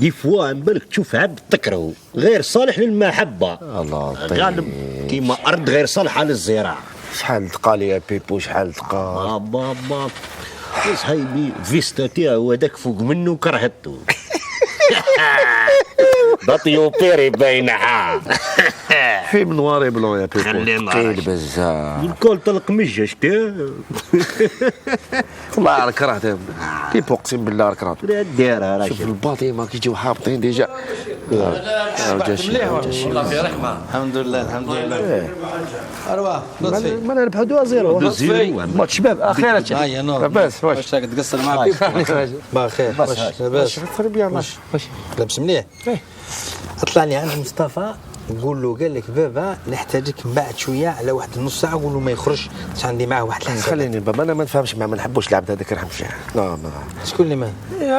دي فوا بالك تشوف عبد تكرهه غير صالح للمحبه، الله غالب كيما ارض غير صالحه للزراعه. شحال تلقى لي يا بيبو شحال تلقى بابا بس هاي فيستا تاعو هذاك فوق منه كرهته. بطيو بيري بينها. في نواري بلون يا بيبو ثقيل بزاف الكل طلق مجه شتي. والله كرهته بيبو اقسم بالله كرهته. لا ديرها راجل. شوف الباطي ما كيجيو حابطين ديجا. الله في رحمه. الحمد لله الحمد لله. ارواح لطفي ما نربحوا 2-0 ماتش شباب اخيرا. هيا نور لاباس واش راك تقصر معاك؟ بخير لاباس فري بيان واش لابس مليح. اطلع لي عند مصطفى قول له قال لك بابا نحتاجك من بعد شويه على واحد نص ساعه، قول له ما يخرجش باش عندي معاه واحد الحنجه. خليني بابا انا ما نفهمش ما نحبوش اللعب هذاك نحب فيه. لا ما شكون اللي ما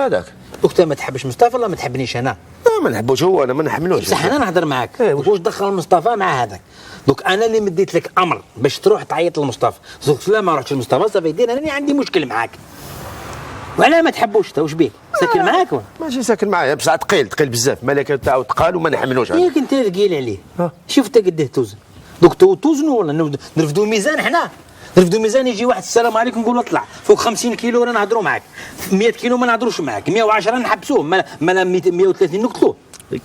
هذاك وقت ما تحبش مصطفى ولا ما تحبنيش انا؟ ما نحبوش هو انا ما نحملوش. بصح انا نهضر معاك واش دخل مصطفى مع هذاك. دوك انا اللي مديت لك امر باش تروح تعيط لمصطفى، دوك لا ما رحتش لمصطفى صافي يدير انا عندي مشكل معاك. وعلاه ما تحبوش انت واش بيك؟ ساكن معاك ولا؟ ماشي ساكن معايا بصح ثقيل بزاف ملكه تاعو ثقال وما نحملوش. ياك انت ثقيل عليه. شوف انت قداه توزن دوك توزنوا ولا نرفدوا ميزان حنا نرفدوا ميزان يجي واحد السلام عليكم نقول له اطلع فوق 50 كيلو رانا نهضروا معاك 100 كيلو ما نهضروش معاك 110 نحبسوه ما 130 نقتلوه.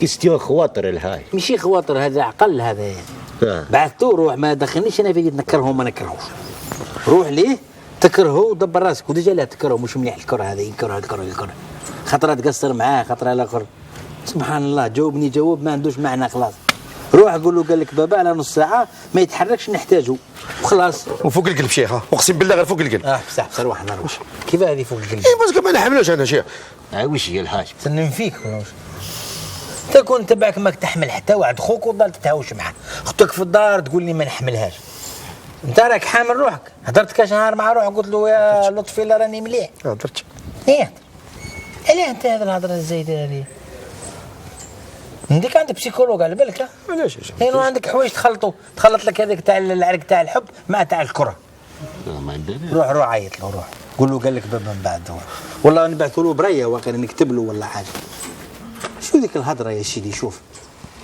كيستيون خواطر الهاي ماشي خواطر هذا عقل هذا بعثتو روح ما دخلنيش انا في نكرهه ما نكرهوش. روح ليه تكرهه ودبر راسك وديجا لا تكرهه مش مليح الكره هذا يكره خطره تقصر معاه خطره الاخر سبحان الله جاوبني جواب ما عندوش معنى خلاص. روح قول له قال لك بابا على نص ساعه ما يتحركش نحتاجه وخلاص. وفوق القلب شيخ اقسم بالله غير فوق القلب. بصح روح انا روح كيف هذه فوق القلب؟ اي باسكو ما نحملوش انا شيخ. واش هي الحاجه؟ تنم فيك ولا واش؟ تكون تبعك ماك تحمل حتى واحد خوك وتضل تتهاوش معاه، اختك في الدار تقول لي ما نحملهاش. انت راك حامل روحك، هضرت كاش نهار مع روحك قلت له يا لطفي لا راني مليح. هضرت. ايه علاه انت هذا الهضره الزايده هذه؟ عندك بسيكولوج على بالك؟ علاش؟ لانه عندك حوايج تخلط لك هذاك تاع العرق تاع الحب مع تاع الكره. ما عندنا. روح عيط له روح قول له قال لك بابا من بعد والله نبعثوا له بريه واقيلا نكتب له ولا حاجه. شو ذيك الهضره يا سيدي؟ شوف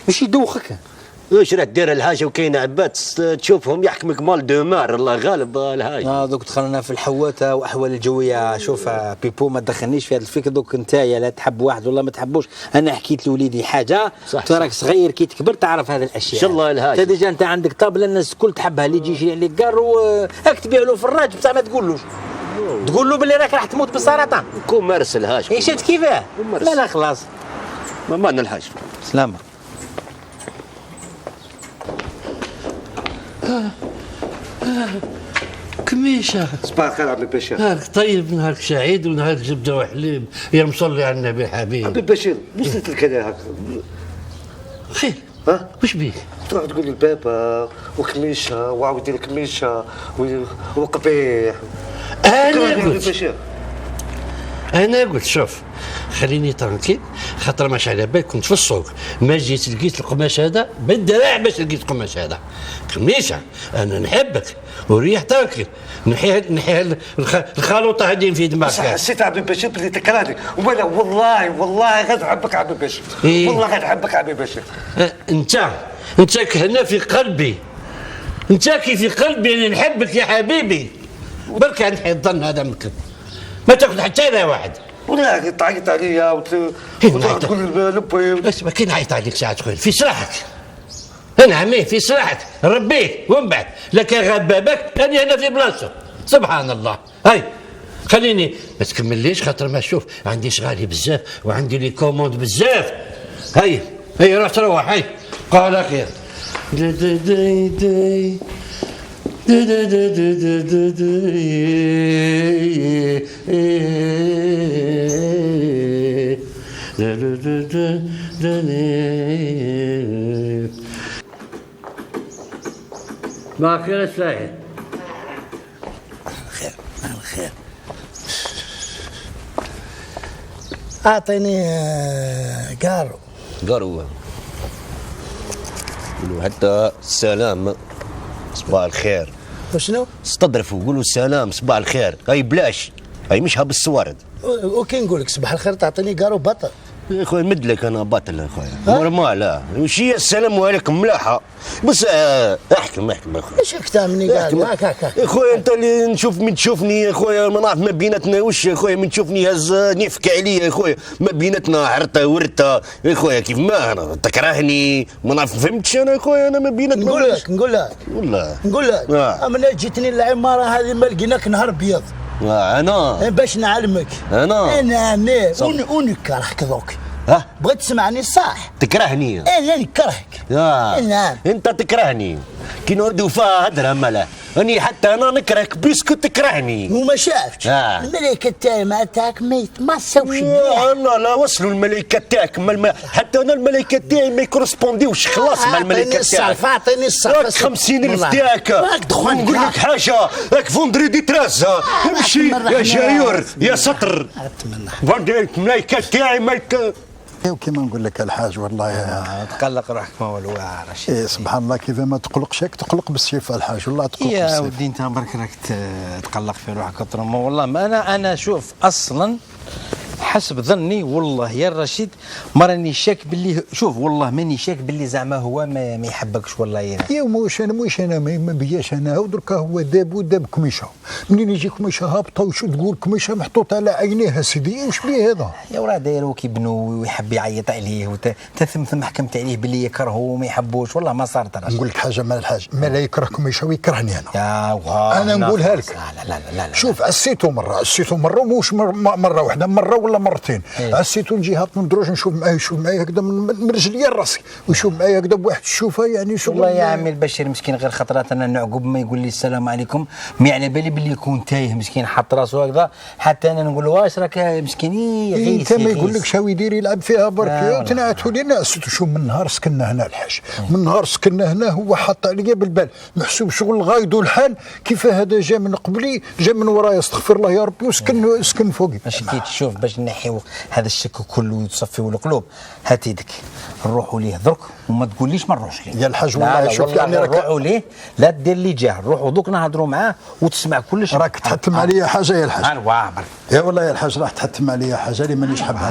باش يدوخك. واش راك دير الحاجه وكاين عباد تشوفهم يحكمك مال دومار الله غالب الحاجه. دوك دخلنا في الحواته واحوال الجويه. شوف بيبو ما تدخلنيش في هذا الفكر. دوك انت لا تحب واحد ولا ما تحبوش. انا حكيت لوليدي حاجه انت راك صغير كي تكبر تعرف هذه الاشياء. ان شاء الله الحاجه انت ديجا انت عندك طابله الناس الكل تحبها اللي يجي عليك كار وهاك تبيع له في الراج بصح ما تقولوش. تقول له باللي راك راح تموت بالسرطان. كون مارس الحاجه. اي شفت كيفاه؟ لا خلاص ما الحاجه. سلامه. كميشة صباح الخير عبد البشير. نهارك طيب نهارك سعيد ونهارك زبدة وحليب يا مصلي على النبي حبيبي. عبد البشير وصلت لك انا هكا خير وش بيك؟ تروح تقول لي بابا وكميشه وعاود يدير كميشه وقبيح. انا قلت شوف خليني ترانكيل خاطر ماش على بالك كنت في السوق ما جيت لقيت القماش هذا بالدراع باش لقيت القماش هذا كميشه انا نحبك وريح ترانكيل نحيها الخلوطه هذه في دماغك. حسيت عبد البشير بلي تكرهني وانا والله غير نحبك عبد البشير. والله غير نحبك عبد البشير. انت هنا في قلبي انت كي في قلبي انا نحبك يا حبيبي. برك نحي الظن هذا منك ما تاخذ حتى لا واحد. ولا تعيط عليا وتقول لبي اسمع كي نعيط عليك ساعه تقول في صراحك انا عمي في صراحك ربيك ومن بعد لك غاب بابك انا هنا في بلاصتك سبحان الله. هاي خليني ما تكمليش خاطر ما شوف عندي شغالي بزاف وعندي لي كوموند بزاف. هاي روح تروح. هاي قال خير. باكر الساعة خير اعطيني قارو قولوا حتى السلام صباح الخير. وشنو؟ استظرفوا قولوا السلام صباح الخير. هاي بلاش هاي مش هاب السوارد. وكي نقول لك صباح الخير تعطيني قارو بطل. يا خويا مد لك انا باطل يا خويا نورمال وش هي السلام عليكم ملاحه بس احكم يا خويا ايش اكتامني قاعد هكا يا خويا انت اللي نشوف من تشوفني يا خويا ما نعرف ما بيناتنا وش يا خويا من تشوفني هز نفك عليا يا خويا ما بيناتنا عرطه ورطه يا خويا كيف ما انا تكرهني ما نعرف فهمتش انا يا خويا انا ما بيناتنا نقول لك والله انا جيتني العماره هذه ما لقيناك نهار بيض انا باش نعلمك انا ونكرهك ذوك ها بغيت تسمعني صح تكرهني انا نكرهك نعم انت تكرهني كي نودوا فيها هدره ملا اني حتى انا نكرهك بيسكو تكرهني وما شافتش الملائكه تاعي ما تاعك ما تساوش انا لا وصلوا الملائكه تاعك حتى انا الملائكه تاعي ما يكورسبونديوش خلاص مع الملائكه تاعك اعطيني الصرف 50,000 تاعك نقول لك حاجه راك فوندريدي ترازا امشي يا جايور يا سطر الملائكه تاعي ما وكما نقول لك الحاج والله تقلق روحك ما والو رشيد. إيه سبحان الله كيف ما تقلقش تقلق بالسيف الحاج والله تقلق بالسيف. يا ودي انت برك راك تقلق في روحك اطرما والله ما انا شوف اصلا حسب ظني والله يا رشيد ما راني شاك باللي شوف والله ماني شاك باللي زعما هو ما يحبكش والله يا موش انا ما بياش انا دركا هو داب كميشه منين يجي كميشه هابطه وش تقول كميشه محطوطه على عينيها سيدي واش بيه هذا يا وراه دايرو كيبنوا ويحب يعيط عليه ثم حكمت عليه باللي يكرهه وما يحبوش والله ما صارت رشيد. نقول لك حاجه مال الحاج ما لا يكره كميشه ويكرهني انا يا انا نقولها لك لا شوف عسيتو مره ومش مره واحده مره ولا مرتين عسيتو نجي هابط من دروج نشوف معايا هكذا من رجلي لراسي ويشوف معايا هكذا بواحد الشوفه يعني شغل والله يا عمي البشير مسكين غير خطرات انا نعقب ما يقول لي السلام عليكم ما على بالي باللي يكون تايه مسكين حط راسه هكذا حتى انا نقول له واش راك مسكين يغيث انت ما يقول لك شاو يدير يلعب فيها برك وتنعتوا لنا شوف من نهار سكننا هنا الحاج من نهار سكننا هنا هو حط عليا بالبال محسوب شغل غايدو الحال كيف هذا جا من قبلي جا من ورايا استغفر الله يا ربي وسكن فوقي باش كي تشوف باش نحيو هذا الشك كله وتصفيو القلوب هات يدك نروحوا ليه درك وما تقوليش ما نروحش ليه يا الحاج والله شوف يعني راك نروحوا ليه لا دير لي جاه نروحوا دوك نهضروا معاه وتسمع كلش راك تحتم عليا حاجه يا الحاج يا والله يا الحاج راح تحتم عليا حاجه اللي مانيش حابها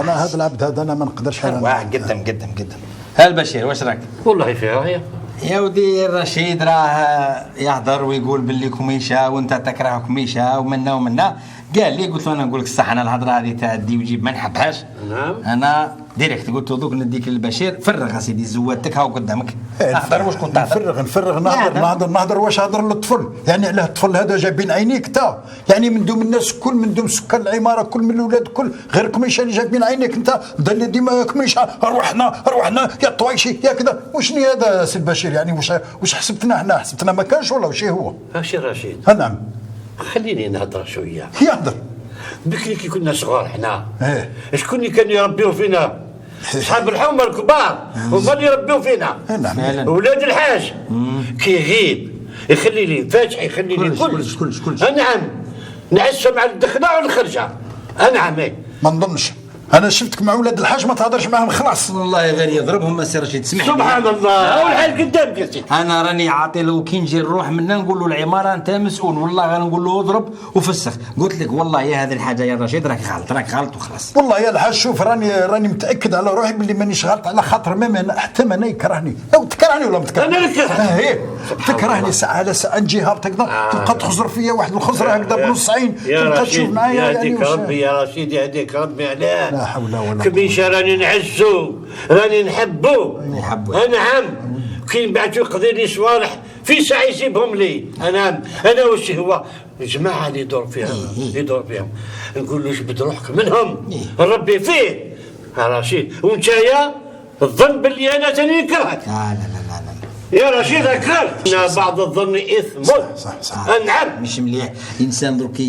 انا هذا العبد هذا انا ما نقدرش قدم ها البشير واش راك والله في راهي يا ودي الرشيد راه يهضر ويقول باللي كميشه وانت تكره كميشه ومنا قال لي قلت له انا نقول لك الصح انا الهضره هذه تاع دي وجيب ما نحبهاش نعم انا ديريكت قلت له دوك نديك للبشير فرغ اسيدي زواتك هاو قدامك اهضر واش كنت نفرغ نهضر واش هضر للطفل يعني علاه الطفل هذا جايبين عينيك تا يعني من دوم الناس كل من دوم سكان العماره كل من الاولاد كل غير كميشه اللي جايبين عينيك انت بدا ديما كميشه روحنا يا طويشي يا كذا وشني هذا سي البشير يعني واش حسبتنا ما كانش ولا واش هو ماشي رشيد نعم خليني نهضر شويه يهضر بكري كي كنا صغار حنا شكون اللي كانوا يربيو فينا اصحاب الحومه الكبار هما اللي يربيو فينا ولاد الحاج كي يغيب يخلي لي فاتح يخلي لي كلش نعم نعسها مع الدخله والخرجه نعم ما نظنش انا شفتك مع ولاد الحاج ما تهضرش معاهم خلاص والله غير يضربهم ما سيرش تسمح سبحان الله اول حال قدامك يا سيدي انا راني عاطي له كي نجي نروح منا نقول له العماره انت مسؤول والله غنقول له اضرب وفسخ قلت لك والله يا هذه الحاجه يا رشيد راك غلط وخلاص والله يا الحاج شوف راني متاكد على روحي باللي مانيش غلط على خاطر ما حتى انا يكرهني او تكرهني ولا ما تكرهني انا نكرهك تكرهني ساعه على ساعه نجي هابط هكذا تبقى تخزر فيا واحد الخزره هكذا بنص عين تبقى تشوف معايا يعني يهديك ربي يا رشيد يهديك ربي علاه لا حول ولا كميشه راني نعزو راني نحبو نعم كي بعد يقضي لي صوالح في ساعه يجيبهم لي انا واش هو الجماعه اللي يدور فيهم نقول له جبد روحك منهم ربي فيه رشيد وانت يا الظن باللي انا تاني نكرهك لا يا رشيد اكرهت بعض الظن اثم صح نعم مش مليح الانسان دوك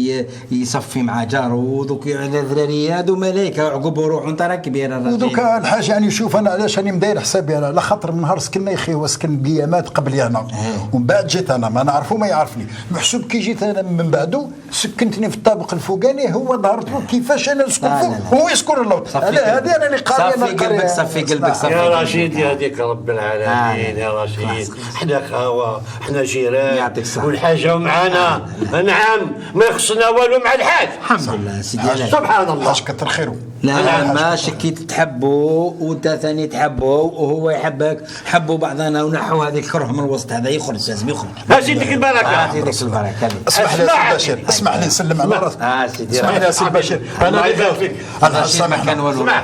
يصفي مع جاره دوك على ذراريه هادو ملائكه عقبوا روحوا انت راك كبير ودوك الحاج يعني شوف انا علاش راني مداير حسابي انا لا خاطر من نهار سكننا يا اخي هو سكن بيامات قبلي هنا ومن بعد جيت انا ما نعرفو ما يعرفني محسوب كي جيت انا من بعده سكنتني في الطابق الفوقاني هو ظهرت له كيفاش انا نسكن فوق هو يسكن اللوط هذه انا اللي قاري صفي قلبك يا رشيد يهديك رب العالمين يا رشيد احنا خاوه احنا جيران والحاجه معانا نعم ما يخصنا والو مع الحاج الحمد لله سيدي سبحان الله كتر خيره لا ماشي كي تحبوا وانت ثاني تحبوا وهو يحبك، حبوا بعضنا ونحوا هذيك الكره من الوسط، هذا يخرج لازم يخرج. هاتي ديك البركه. هاتي ديك البركه. اسمح لي يا سي بشير، اسمح لي نسلم على راسك. سيدي اسمح لي يا سي بشير، الله يبارك فيك. انا سامحنا،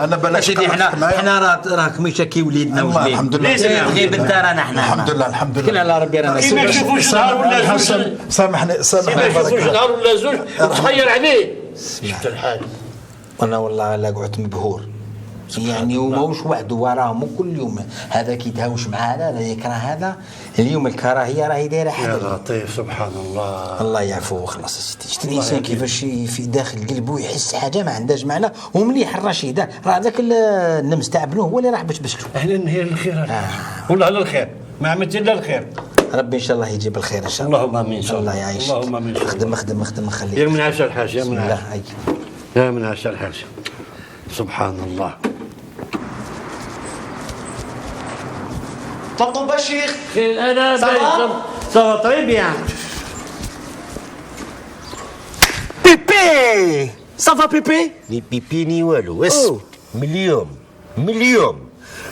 انا بلاش سيدي احنا راك ماشي كي وليدنا وجديد. الحمد لله غير بالدار انا احنا الحمد لله الحمد لله. كل على ربي رانا ما نشوفوش نهار ولا زوج. سامحني ما نشوفوش نهار ولا زوج وتخير عليه. شفت الحال. انا والله لا قعدت مبهور يعني، وماهوش وحده وراهم كل يوم هذا كيتهاوش مع هذا يكره هذا. اليوم الكراهيه راهي دايره حد. يا لطيف سبحان الله. الله يعفو وخلاص يا سيدي. شفت الانسان كيفاش في داخل قلبه يحس حاجه ما عندهاش معنى. ومليح الرشيد راه هذاك النمس تاع بنوه هو اللي راح باش اهلا هي الخير والله على الخير، ما عملت الا الخير. ربي ان شاء الله يجيب الخير ان شاء الله. اللهم امين ان شاء الله. الله يعيشك. اللهم امين. خدم خليك. يا من عاش الحاج، يا من عاش. الله يا من عاش الحاج. سبحان الله. طنطو بشيخ انا سافا طري بيان. بيبي صافا بيبي ني بيبي ني والو. اسم من اليوم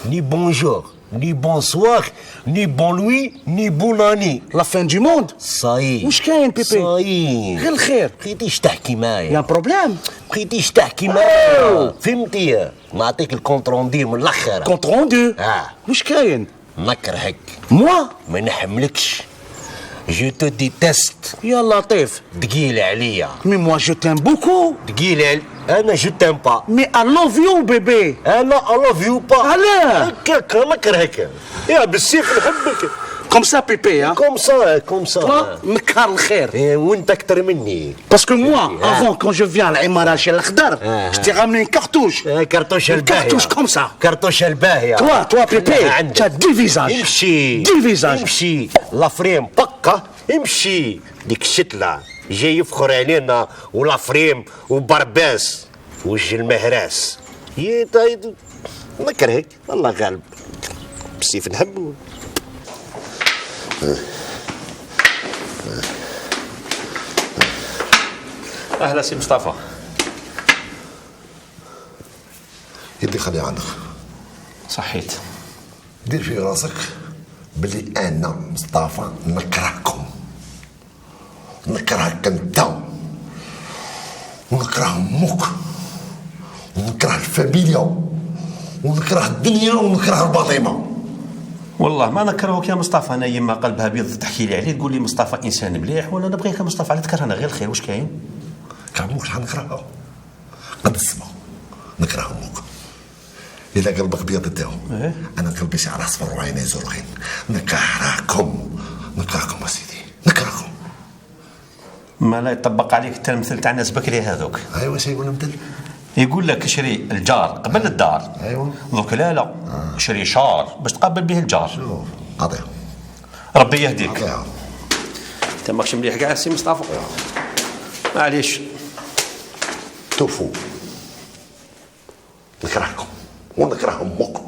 ني بونجور ني بونسوار ني بون لوي ني بوناني. لا فان دو موند. صاي واش كاين بيبي؟ صاي غير الخير. بقيتيش تحكي معايا. يا بروبليم. بقيتيش تحكي معايا. فهمتي؟ نعطيك الكونت روندي من الاخر. كونت روندو. واش كاين؟ نكرهك. موا ما نحملكش. جو تو ديتست. يا لطيف. تقيل عليا. مي موا جو تيم بوكو. تقيل انا جو تيم با. مي اي لوف يو بيبي. انا اي لوف يو با. علاه؟ هكاك نكرهك يا بالسيف نحبك. كوم سا بيبي ها. كوم سا مكار الخير. وانت اكثر مني. باسكو موا افون كون جو فيان العماره شي الخضر جتي غامني كارتوش. كارتوش الباهية. كارتوش كوم سا. كارتوش الباهية. توا بيبي تا دي فيزاج. امشي دي فيزاج. امشي لافريم بقة امشي. ديك الشتلة جاي يفخر علينا ولافريم وبرباس وجه المهراس. يا طايد نكرهك والله غالب بالسيف نحبه. اهلا سي مصطفى. يدي خلي عندك. صحيت. دير في راسك بلي انا مصطفى نكرهكم، نكرهك انت ونكره امك ونكره الفاميليا ونكره الدنيا ونكره الباطمه. والله ما نكرهك يا مصطفى. انا يما قلبها بيض تحكي لي عليه تقول لي مصطفى انسان مليح وانا نبغيك يا مصطفى. على تكرهنا غير الخير. واش كاين؟ كعموك شحال نكرهها قد السما. نكره امك اذا قلبك بيض تاعو. انا قلبي شعر اصفر وعيني زرقين. نكرهكم سيدي نكرهكم. ما لا يطبق عليك حتى المثل تاع الناس بكري هذوك. ايوا شي يقول مثل يقول لك شري الجار قبل الدار. ايوا دوك لا شري شار باش تقابل به الجار. شوف قاطع. ربي يهديك. قاطع. انت ماكش مليح كاع سي مصطفى. معليش. توفوا. نكرهكم ونكره امك.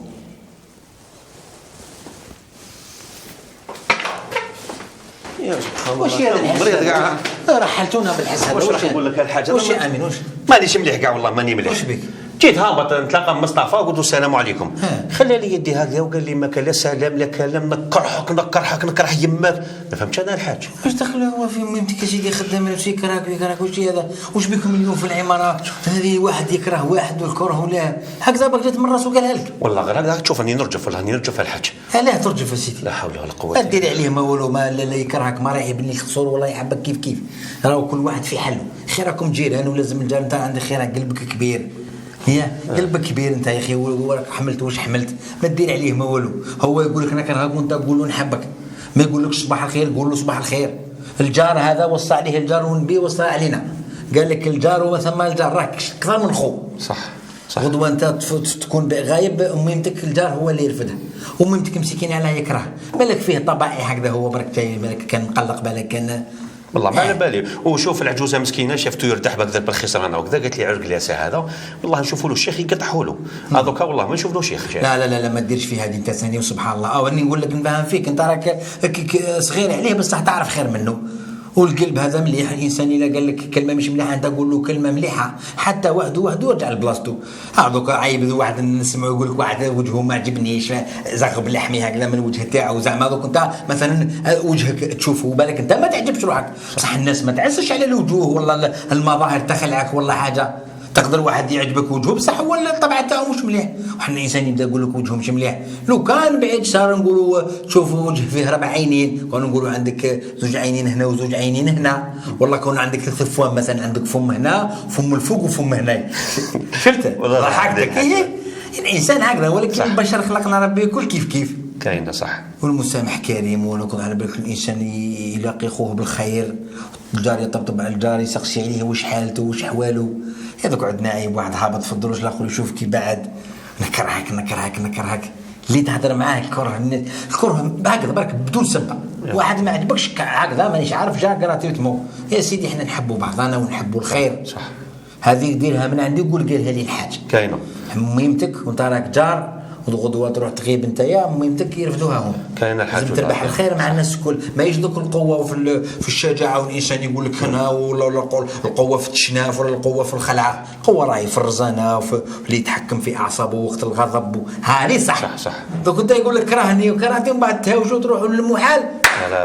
يا سبحان الله. واش هذا مريض كاع. رحلتونا بالحسن. واش راح نقول لك هالحاجه؟ واش يا امين واش؟ مانيش مليح كاع والله ماني مليح. واش بك؟ جيت هابط نتلاقى مصطفى وقلت له السلام عليكم. خلى لي يدي هكذا وقال لي ما كان لا سلام لا كلام. نكره يماك. ما فهمتش انا الحاج. واش دخل هو في ميمتك سيدي خدام نفسي يكرهك واش هذا؟ واش بكم اليوم في العماره هذه واحد يكره واحد والكره ولا هكذا بقيت من راسه قالها لك. والله غير هكذا تشوف راني نرجف والله راني نرجف الحاج. علاه ترجف يا سيدي؟ لا حول ولا قوه. دير عليه ما والو ما لا يكرهك ما راه يبني الخصور ولا يحبك كيف راهو كل واحد في حله. خيركم جيران ولازم الجار نتاع عندك خيرك قلبك كبير. هي قلبك كبير انت يا اخي وراك حملت واش حملت ما دير عليه ما والو. هو يقول لك انا كرهك وانت تقول له نحبك. ما يقولكش صباح الخير قول له صباح الخير. الجار هذا وصى عليه الجار والنبي وصى علينا قال لك الجار وثم الجار راك اكثر من خو. صح غدوه انت تكون غايب اميمتك الجار هو اللي يرفدها وميمتك مسكين علاه يكره. بالك فيه طبائع هكذا هو برك جاي بالك كان مقلق بالك كان والله ما على بالي. وشوف العجوزه مسكينه شافته يرتاح بكذا بالخسران وكذا قالت لي عرق ليس هذا والله نشوفوا له الشيخ يقطعوا له هذوك والله ما نشوف له شيخ. لا ما ديرش في هذه انت ثاني وسبحان الله. راني نقول لك نفهم فيك انت راك صغير عليه بصح تعرف خير منه والقلب هذا مليح. الانسان اذا قال لك كلمه مش مليحه انت قول له كلمه مليحه حتى وحده يرجع لبلاصتو. هذوك عيب واحد نسمعوا يقول لك واحد وجهه ما عجبنيش زغب لحمي هكذا من الوجه تاعو زعما هذوك انت مثلا وجهك تشوفه بالك انت ما تعجبش روحك. صح الناس ما تعسش على الوجوه والله المظاهر تخلعك والله حاجه. تقدر واحد يعجبك وجهه بصح ولا الطبع تاعو مش مليح. وحنا الانسان يبدا يقول لك وجهه مش مليح. لو كان بعيد صار نقولوا شوفوا وجه فيه 4 عينين كانوا نقولوا عندك 2 عينين هنا و2 عينين هنا. والله كون عندك 3 فم مثلا عندك فم هنا فم الفوق وفم هنا. شفت ضحكتك هي الانسان هكذا ولكن البشر خلقنا ربي كل كيف كاينه صح. والمسامح كريم ونكون على بالك الانسان يلاقي اخوه بالخير. الجار يطبطب على الجار يسقسي عليه واش حالته واش احواله. هذاك عندنا عيب واحد هابط في الدروج الاخر يشوفك بعد نكرهك اللي تهضر معاه الكره هكذا برك بدون سبه. واحد ما عجبكش هكذا مانيش عارف جا قراتيتمو يا سيدي احنا نحبوا بعضنا ونحبوا الخير. صح. هذه ديرها من عندي قول قالها لي الحاج كاينه ميمتك وانت راك جار وغدوه تروح تغيب انت يا ميمتك يرفدوها هم. كاين الحاج لازم تربح الخير مع الناس الكل. ما يجدك القوه في الشجاعه والانسان يقول لك هنا ولا القوه في التشناف ولا القوه في الخلعه. القوه راهي في الرزانه وفي اللي يتحكم في اعصابه وقت الغضب. هذه صح. دوك انت يقول لك كرهني وكرهتي ومن بعد تهاوجوا تروحوا للمحال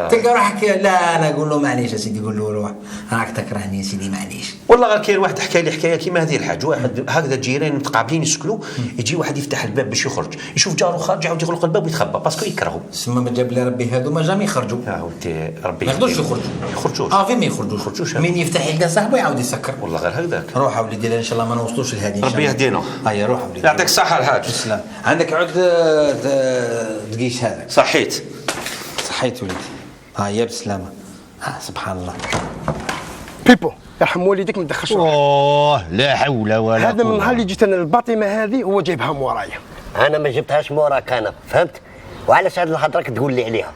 تلقى روحك لا قول له معليش يا سيدي قول له روح راك تكرهني يا سيدي معليش. والله غير كاين واحد حكى لي حكايه كيما هذه الحاج. واحد هكذا جيران متقابلين يسكنوا يجي واحد يفتح الباب باش يخرج يشوف جاره خارج يعاود يغلق الباب ويتخبى باسكو يكرهوا. سما ما جاب لي ربي هادو ما جامي يخرجوا. ودي ربي ما يقدروش يخرجوش. فين ما يخرجوش مين يفتح يلقى صاحبه يعاود يسكر. والله غير هكذاك. روح وليدي ان شاء الله ما نوصلوش لهذه. ربي يهدينا. هيا روح وليدي يعطيك الصحه الحاج. تسلم. عندك عقد تقيش هذاك. صحيت وليدي. هيا بسلامه. سبحان الله. بيبو يرحم والديك ما تدخلش. لا حول ولا هذا من نهار اللي جيت انا الباطمه هذه هو جايبها مورايا. انا ما جبتهاش موراك انا فهمت. وعلاش هاد الهضره تقول لي عليها؟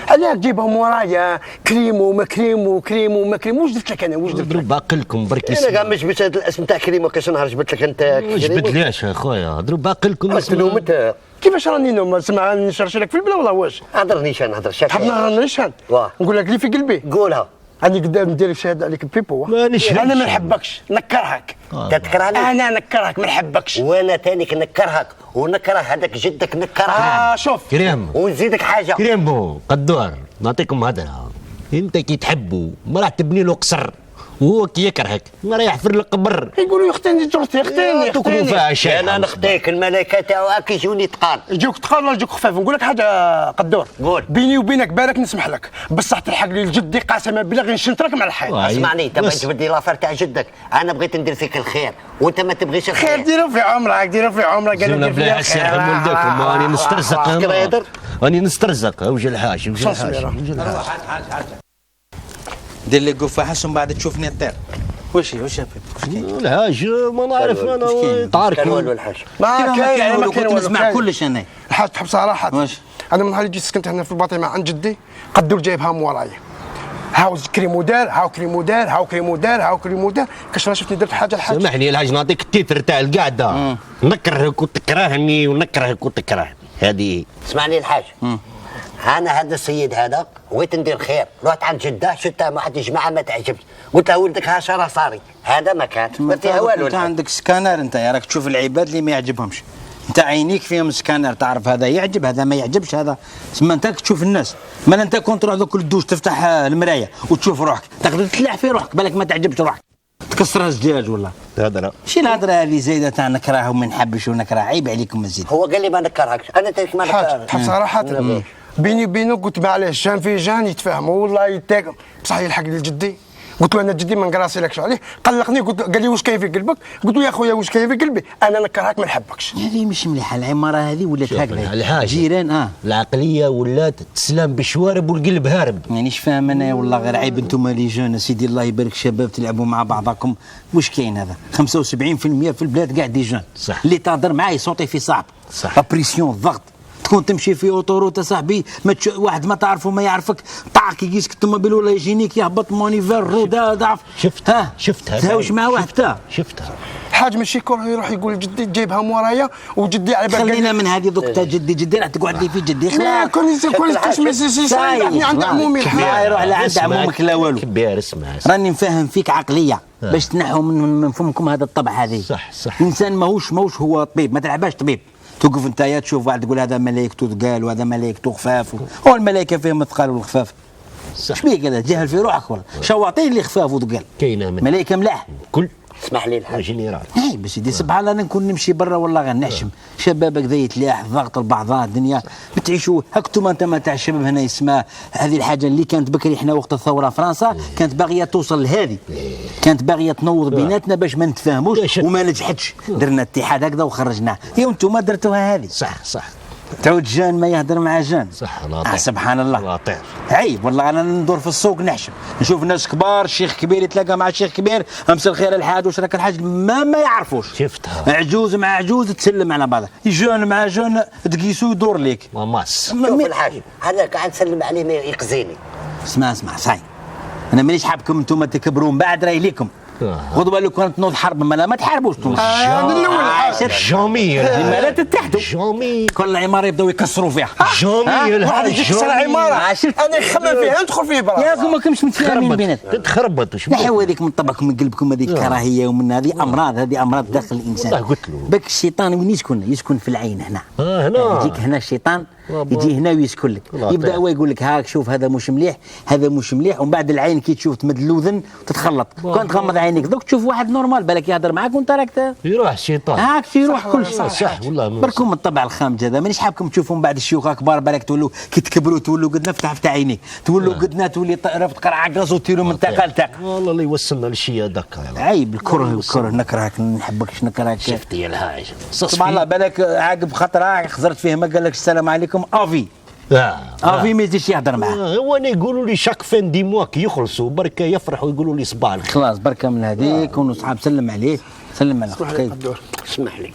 علاش تجيبها مورايا كريمو ما كريمو واش درت لك انا واش درت لك؟ باقلكم برك انا كاع ما جبت هذا الاسم تاع كريمو كاش نهار جبت لك انت جبت ليش اخويا هضروا باقلكم اسم انت كيفاش راني نوم سمع نشرش لك في البلا ولا واش؟ هضرنيش انا هضر شاك تحب نهضرنيش نقول لك اللي في قلبي قولها. راني قدام ندير شهاده عليك بيبو. انا ما نحبكش نكرهك. تتكرهني انا نكرهك ما نحبكش. وانا تانيك نكرهك ونكره هذاك جدك نكرهك. شوف كريم ونزيدك حاجه كريمو قدور نعطيكم هدره. انت كي تحبه ما راح تبني له قصر وهو كي يكرهك ما راح يحفر لك قبر. يقولوا يختني جرتي اختني تاكلوا فيها شيء. انا نخطيك الملائكه تاعك يجوني تقال. يجوك تقال ولا يجوك خفاف. نقول لك حاجه قدور. قول. بيني وبينك بالك نسمح لك بصح تلحق لي لجدي قسما بالله غير نشنترك مع الحال. اسمعني انت بغيت تبدي لافير تاع جدك. انا بغيت ندير فيك الخير وانت ما تبغيش الخير. خير ديروا في عمرك قالوا لي بلا حس يرحم والديكم راني نسترزق راني نسترزق وجه الحاج وجه الحاج. دير لي قفاحس ومن بعد تشوفني الطير. واش الحاج ما نعرف انا تعرف كان والو الحاج ما كاين كنت نسمع كلش انا. الحاج تحب صراحه واش انا من نهار اللي جيت سكنت هنا في الباطمه عند جدي قدور جايبها مورايا. هاو كريمو دار هاو كريمو دار كاش شفتني درت حاجه الحاج. سامحني الحاج نعطيك التيتر تاع القعده. نكرهك وتكرهني ونكرهك وتكرهني هذه. اسمعني الحاج. انا هذا السيد هذا بغيت ندير خير رحت عند جده شفتها مع واحد الجماعه ما تعجبش قلت له ولدك هاشره صاري هذا ما كان ما فيها والو. انت عندك سكانر انت راك تشوف العباد اللي ما يعجبهمش. انت عينيك فيهم سكانر تعرف هذا يعجب هذا ما يعجبش هذا. تسمى انت تشوف الناس ما انت كون تروح دوك الدوش تفتح المرايه وتشوف روحك تقدر تلع في روحك بالك ما تعجبش روحك تكسر الزجاج والله. هذا شي الهضره هذه زايده تاع نكره وما نحبش ونكره عيب عليكم مزيد. هو قال لي ما نكرهكش انا تاك ما نكرهكش. تحب صراحه بيني وبينه قلت معليش جان في جان يتفاهموا والله يتاكل بصح يلحق لي لجدي قلت له انا جدي ما نقراسيلكش عليه قلقني قال لي واش كاين في قلبك قلت له يا خويا واش كاين في قلبي انا نكرهك ما نحبكش. هذه مش مليحه العماره هذه ولات هكذا جيران العقليه ولات تسلم بالشوارب والقلب هارب. مانيش فاهم انا والله غير عيب انتم لي جون سيدي الله يبارك شباب تلعبوا مع بعضكم واش كاين هذا 75% في البلاد قاعد دي جون صح اللي تهضر معاه يصوتي في صعب صح بريسيون الضغط تكون تمشي في اوتوروت صاحبي واحد ما تعرفه ما يعرفك طاق يقيسك الطوموبيل ولا يجينيك يهبط مونيفير رودا ضعف شفتها تهاوش مع واحد شفتها الحاج ماشي كره يروح يقول جدي جايبها مورايا وجدي على بالك. خلينا من هذه دوك تاع جدي راح تقعد لي في جدي لا كل تسمي صايبني عند عمومي لا يروح لعند عمومك لا والو. كبير اسمع راني نفهم فيك عقليه باش تنحوا من فمكم هذا الطبع هذه. صح الانسان ماهوش هو طبيب، ما تلعباش طبيب. توقف انت تشوف واحد تقول هذا ملائكته ثقال وهذا ملائكته خفاف، هو الملائكه فيهم الثقال والخفاف. صح. شبيك هذا جهل في روحك والله. شواطين اللي خفاف وثقال كاينه من ملائكه ملاح. كل اسمح لي الحاج جنرال. اي باش يدي سبحان الله انا نكون نمشي برا والله غنحشم شبابك ذا يتلاح الضغط البعضاء الدنيا بتعيشوا هكتم انت ما تاع الشباب هنا يسمى هذه الحاجه اللي كانت بكري احنا وقت الثوره فرنسا كانت باغيه توصل لهذه، كانت باغيه تنوض بيناتنا باش ما نتفاهموش وما نجحتش، درنا اتحاد هكذا وخرجناه، يا انتم درتوها هذه. صح تعود جان ما يهدر مع جان. صح سبحان الله لاطير. عيب والله انا ندور في السوق نحشم نشوف ناس كبار، الشيخ كبير يتلاقى مع الشيخ كبير امس الخير الحاج واش راك الحاج ما يعرفوش. شفتها عجوز مع عجوز تسلم على بعضها، جون مع جون تقيسو يدور ليك. ماس شوف الحاج هذاك قاعد نسلم عليه ما يقزيني. اسمع صاي انا مانيش حابكم انتم تكبروا من بعد راهي ليكم. خذوا بالكم كانت تنوض حرب ما تحاربوش تونس. جميل لا تتحدوا جميل كل عماره يبداو يكسروا فيها. جميل واحد يكسر عماره انا نخمم فيها ندخل فيه برا. ياكم ما كنتش متفاهمين بيناتكم. تخربط وش نحيوا هذيك من طبعكم من قلبكم هذيك كراهيه ومن هذه امراض، هذه امراض داخل الانسان. والله قلت له باك الشيطان وين يسكن في العين هنا. هنا يجيك هنا الشيطان يجي هنا ويسكن لك، يبدا هو يقول لك هاك شوف هذا مش مليح هذا مش مليح، ومن بعد العين كي تشوف تمد الاذن وتتخلط، كون تغمض عينيك دوك تشوف واحد نورمال بالك يهضر معاك وانت راك يروح الشيطان هاك يروح كل شيء. صح والله بركم الطبع الخامج هذا مانيش حابكم تشوفوا من بعد الشيوخ كبار بالك تولوا كي تكبروا تولوا قدنا فتح عينيك تولوا قدنا تولي تقرع عكاز وتيروا من تاق لتاق. والله اللي يوصلنا للشيء هذاك عيب الكره نكرهك نحبكش نكرهك. شفتي يا الحاج سبحان الله بالك عاقب خطره خزرت فيه ما قال لك السلام عليكم افي افي ما يزيدش يهضر معاه. هو انا يقولوا لي شاك فين دي موا كي يخلصوا بركه يفرحوا يقولوا لي صباح الخير. خلاص بركه من هذيك كونوا صحاب سلم عليه سلم على اخوك. اسمح لي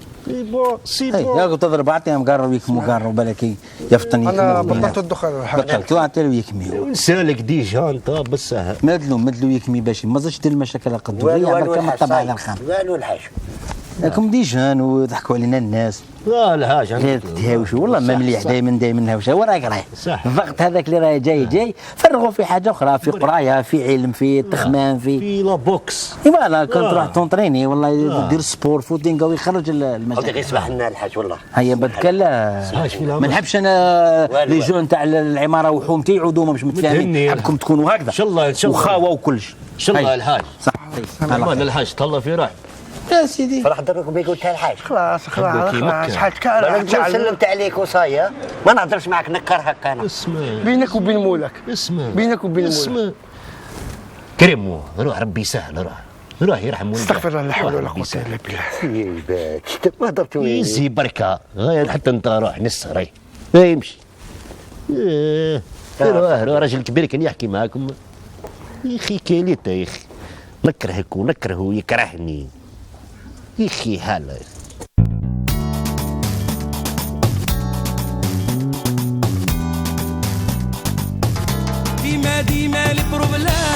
سي بون يا تضرب عطيه مقرب يكمو قرب بالك يفطن يكمو. انا بطلت الدخان بطلت عطيه ويكمي نسالك ديجا انت بس مدلو يكمي باش ما زادش دير المشاكل القدوريه بركه ما طبع على الخام. والو الحاج راكم ديجان وضحكوا علينا الناس. لا الحاج لا تهاوشوا والله ما مليح دائما هاوشه وراك رايح الضغط هذاك اللي راه جاي فرغوا في حاجه اخرى في قرايه في علم في تخمام في لا بوكس. فوالا كنت تروح تونطريني والله دير سبور فوتينغ ويخرج المشاكل. يسمح لنا الحاج والله هيا بدك لا ما نحبش انا لي جون تاع العماره وحومتي يعودوا مش متفاهمين. حبكم تكونوا هكذا ان شاء الله وخاوه وكلش. ان شاء الله الحاج صح امان الحاج تهلا في روحك يا سيدي. فرح دركم بيقول تاع الحاج خلاص شحال انا سلمت عليك وصايا ما نهضرش معك نكر هكا انا. اسمع بينك وبين مولك بينك وبين مولك كريمو روح ربي يسهل روح يرحم والديك. استغفر الله لا حول ولا قوه الا بالله. يبات ما هضرتوا يزي بركه غير حتى انت روح نسهر يمشي. روح راجل كبير كان يحكي معاكم يا اخي كاليتا يا اخي نكرهك ونكرهه يكرهني يا اخي هلا. ديما البروبلام